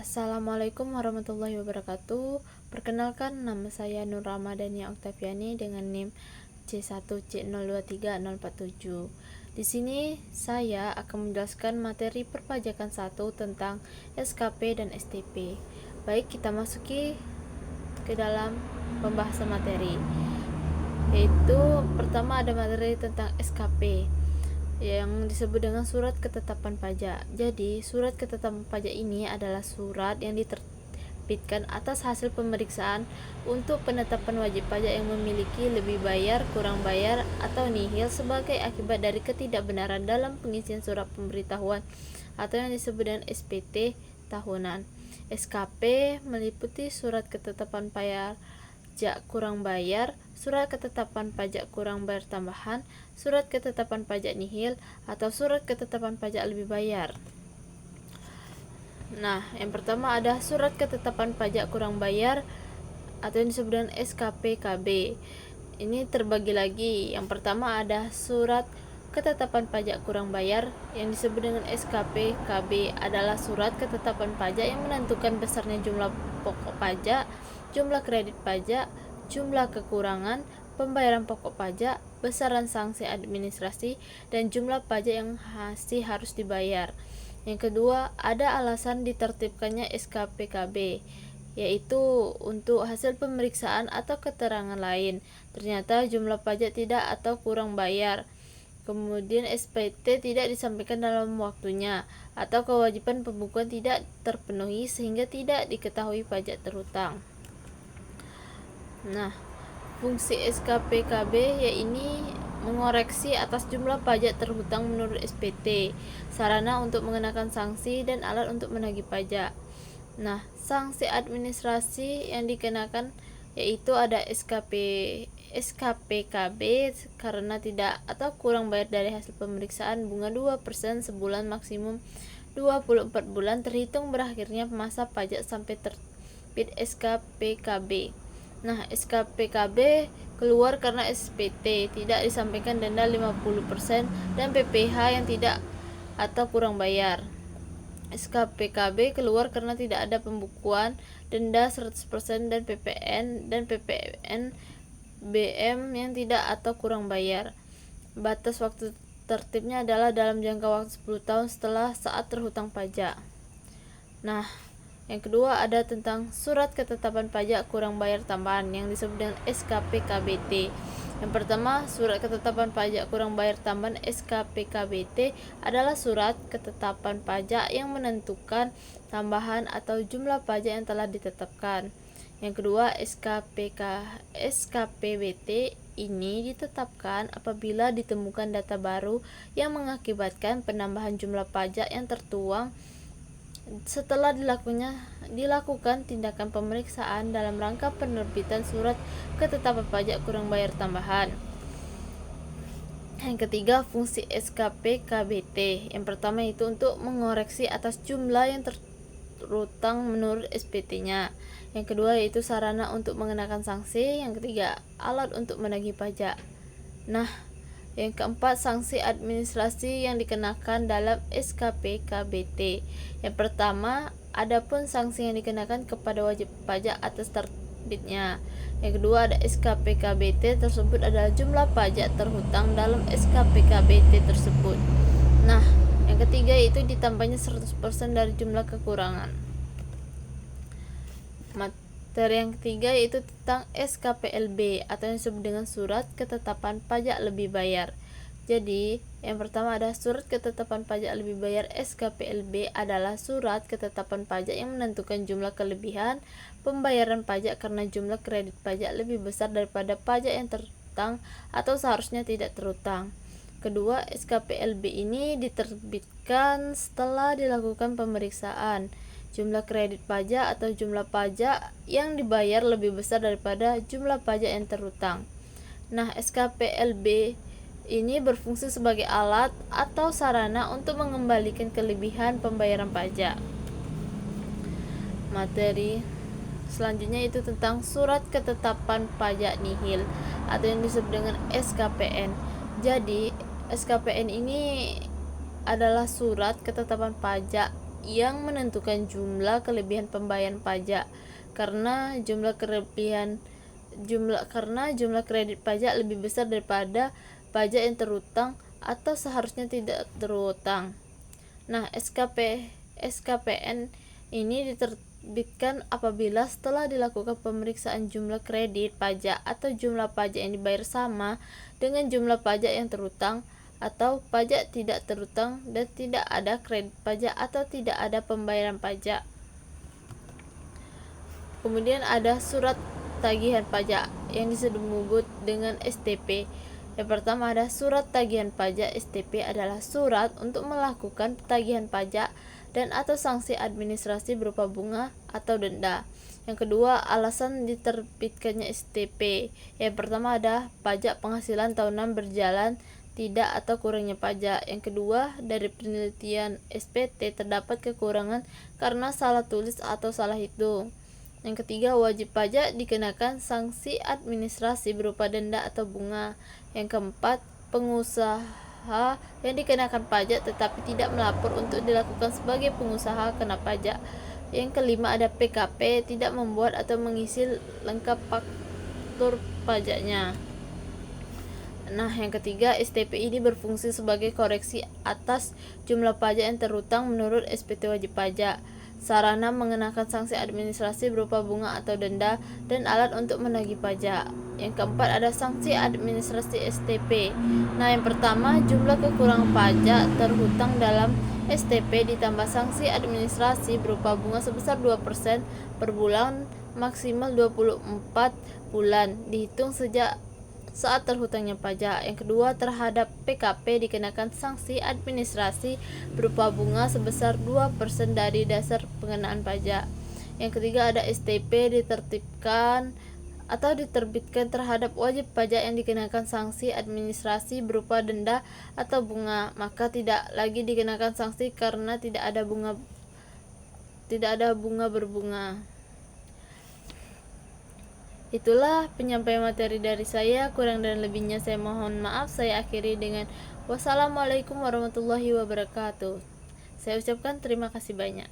Assalamualaikum warahmatullahi wabarakatuh. Perkenalkan, nama saya Nur Ramadhania Oktaviani dengan NIM C1C023047. Di sini saya akan menjelaskan materi perpajakan 1 tentang SKP dan STP. Baik, kita masuki ke dalam pembahasan materi. Yaitu pertama ada materi tentang SKP yang disebut dengan surat ketetapan pajak. Jadi, surat ketetapan pajak ini adalah surat yang diterbitkan atas hasil pemeriksaan untuk penetapan wajib pajak yang memiliki lebih bayar, kurang bayar, atau nihil sebagai akibat dari ketidakbenaran dalam pengisian surat pemberitahuan atau yang disebut dengan SPT tahunan. SKP meliputi surat ketetapan pajak kurang bayar, surat ketetapan pajak kurang bayar tambahan, surat ketetapan pajak nihil, atau surat ketetapan pajak lebih bayar. Nah, yang pertama ada surat ketetapan pajak kurang bayar atau yang disebut dengan SKP KB. Ini terbagi lagi. Yang pertama ada surat ketetapan pajak kurang bayar yang disebut dengan SKP KB adalah surat ketetapan pajak yang menentukan besarnya jumlah pokok pajak, jumlah kredit pajak, jumlah kekurangan, pembayaran pokok pajak, besaran sanksi administrasi, dan jumlah pajak yang masih harus dibayar. Yang kedua, ada alasan ditertibkannya SKPKB, yaitu untuk hasil pemeriksaan atau keterangan lain. Ternyata jumlah pajak tidak atau kurang bayar. Kemudian SPT tidak disampaikan dalam waktunya, atau kewajiban pembukuan tidak terpenuhi sehingga tidak diketahui pajak terhutang. Nah, fungsi SKPKB yaitu mengoreksi atas jumlah pajak terhutang menurut SPT, sarana untuk mengenakan sanksi, dan alat untuk menagih pajak. Nah, sanksi administrasi yang dikenakan yaitu ada SKPKB karena tidak atau kurang bayar dari hasil pemeriksaan bunga 2% sebulan maksimum 24 bulan terhitung berakhirnya masa pajak sampai terbit SKPKB. Nah, SKPKB keluar karena SPT tidak disampaikan denda 50% dan PPh yang tidak atau kurang bayar. SKPKB keluar karena tidak ada pembukuan denda 100% dan PPN BM yang tidak atau kurang bayar. Batas waktu tertibnya adalah dalam jangka waktu 10 tahun setelah saat terhutang pajak. Nah, yang kedua ada tentang surat ketetapan pajak kurang bayar tambahan yang disebut dengan SKPKBT. Yang pertama, surat ketetapan pajak kurang bayar tambahan SKPKBT adalah surat ketetapan pajak yang menentukan tambahan atau jumlah pajak yang telah ditetapkan. Yang kedua, SKPBT ini ditetapkan apabila ditemukan data baru yang mengakibatkan penambahan jumlah pajak yang tertuang setelah dilakukan tindakan pemeriksaan dalam rangka penerbitan surat ketetapan pajak kurang bayar tambahan. Yang ketiga, fungsi SKPKBT. Yang pertama itu untuk mengoreksi atas jumlah yang terhutang menurut SPT-nya. Yang kedua yaitu sarana untuk mengenakan sanksi. Yang ketiga, alat untuk menagih pajak. Nah, yang keempat, sanksi administrasi yang dikenakan dalam SKPKBT. Yang pertama, adapun sanksi yang dikenakan kepada wajib pajak atas terbitnya. Yang kedua ada SKPKBT tersebut adalah jumlah pajak terhutang dalam SKPKBT tersebut. Nah, yang ketiga itu ditambahnya 100% dari jumlah kekurangan. Materi yang ketiga yaitu tentang SKPLB atau yang disebut dengan surat ketetapan pajak lebih bayar. Jadi, yang pertama ada surat ketetapan pajak lebih bayar. SKPLB adalah surat ketetapan pajak yang menentukan jumlah kelebihan pembayaran pajak karena jumlah kredit pajak lebih besar daripada pajak yang terhutang atau seharusnya tidak terhutang. Kedua, SKPLB ini diterbitkan setelah dilakukan pemeriksaan. Jumlah kredit pajak atau jumlah pajak yang dibayar lebih besar daripada jumlah pajak yang terhutang. Nah, SKPLB ini berfungsi sebagai alat atau sarana untuk mengembalikan kelebihan pembayaran pajak. Materi selanjutnya itu tentang surat ketetapan pajak nihil atau yang disebut dengan SKPN. Jadi, SKPN ini adalah surat ketetapan pajak yang menentukan jumlah kelebihan pembayaran pajak, karena jumlah kredit pajak lebih besar daripada pajak yang terutang atau seharusnya tidak terutang. Nah, SKPN ini diterbitkan apabila setelah dilakukan pemeriksaan jumlah kredit pajak atau jumlah pajak yang dibayar sama dengan jumlah pajak yang terutang atau pajak tidak terutang dan tidak ada kredit pajak atau tidak ada pembayaran pajak. Kemudian ada surat tagihan pajak yang disebut dengan STP. Yang pertama ada surat tagihan pajak. STP adalah surat untuk melakukan tagihan pajak dan atau sanksi administrasi berupa bunga atau denda. Yang kedua, alasan diterbitkannya STP. Yang pertama ada pajak penghasilan tahunan berjalan tidak atau kurangnya pajak. Yang kedua, dari penelitian SPT terdapat kekurangan karena salah tulis atau salah hitung. Yang ketiga, wajib pajak dikenakan sanksi administrasi berupa denda atau bunga. Yang keempat, pengusaha yang dikenakan pajak tetapi tidak melapor untuk dilakukan sebagai pengusaha kena pajak. Yang kelima, ada PKP tidak membuat atau mengisi lengkap faktur pajaknya. Nah, yang ketiga, STP ini berfungsi sebagai koreksi atas jumlah pajak yang terutang menurut SPT wajib pajak, sarana mengenakan sanksi administrasi berupa bunga atau denda, dan alat untuk menagih pajak. Yang keempat, ada sanksi administrasi STP. Nah, yang pertama, jumlah kekurangan pajak terhutang dalam STP ditambah sanksi administrasi berupa bunga sebesar 2% per bulan maksimal 24 bulan dihitung sejak saat terhutangnya pajak. Yang kedua, terhadap PKP dikenakan sanksi administrasi berupa bunga sebesar 2% dari dasar pengenaan pajak. Yang ketiga, ada STP ditertibkan atau diterbitkan terhadap wajib pajak yang dikenakan sanksi administrasi berupa denda atau bunga, maka tidak lagi dikenakan sanksi karena tidak ada bunga berbunga. Itulah penyampaian materi dari saya, kurang dan lebihnya saya mohon maaf. Saya akhiri dengan wassalamualaikum warahmatullahi wabarakatuh. Saya ucapkan terima kasih banyak.